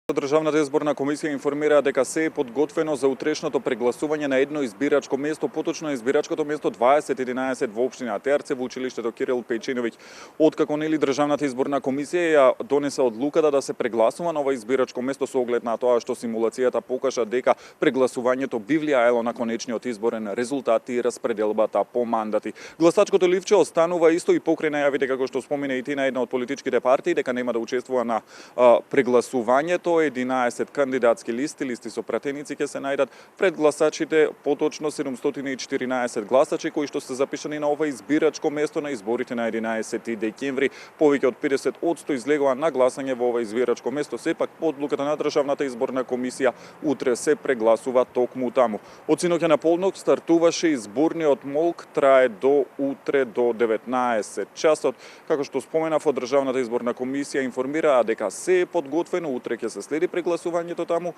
Државната изборна комисија информира дека се е подготвено за утрешното прегласување на едно избирачко место, поточно избирачкото место 2011 во општина Терце во училиштето Кирил Пејчиновиќ. Откако Државната изборна комисија ја донесе одлуката да се прегласува на ова избирачко место со оглед на тоа што симулацијата покажа дека прегласувањето би влијаело на конечниот изборен резултат и распределбата по мандати. Гласачкото ливче останува исто и покрај најавите, како што спомена и ти, на една од политичките партии дека нема да учествува на прегласувањето. 11 кандидатски листи со пратеници ќе се најдат пред гласачите, поточно 714 гласачи кои што се запишани на ова избирачко место на изборите на 11 декември. Повеќе од 50% излегува на гласање во ова избирачко место. Сепак, по одлуката на Државната изборна комисија, утре се прегласува токму таму. Од синоќа на полнок стартуваше изборниот молк, трае до утре до 19 часот. Како што споменав, од Државната изборна комисија информираа дека се е подготвено, утре ќе се следи прегласувањето таму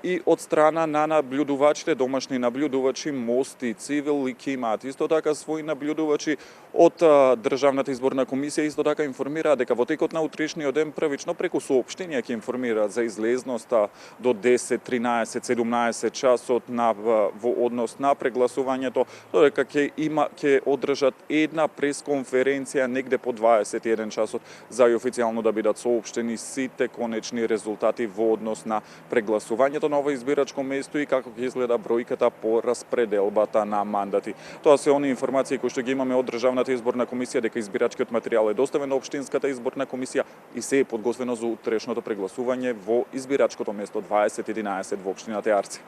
и од страна на наблюдувачите, домашни наблюдувачи, Мост и Цивил и имаат исто така своји наблюдувачи од Државната изборна комисија. Исто така информираат дека во текот на утрешниот ден првично преку соопштенија ќе информираат за излезноста до 10, 13, 17 часот во однос на прегласувањето, додека ќе одржат една пресконференција негде по 21 часот за и официјално да бидат соопштени сите конечни резултати во однос на прегласувањето на ова избирачко место и како ќе изгледа бројката по распределбата на мандати. Тоа се они информации кои што ги имаме од Државната изборна комисија, дека избирачкиот материјал е доставен на општинската изборна комисија и се е подготвено за утрешното прегласување во избирачкото место 2011 во општината Арци.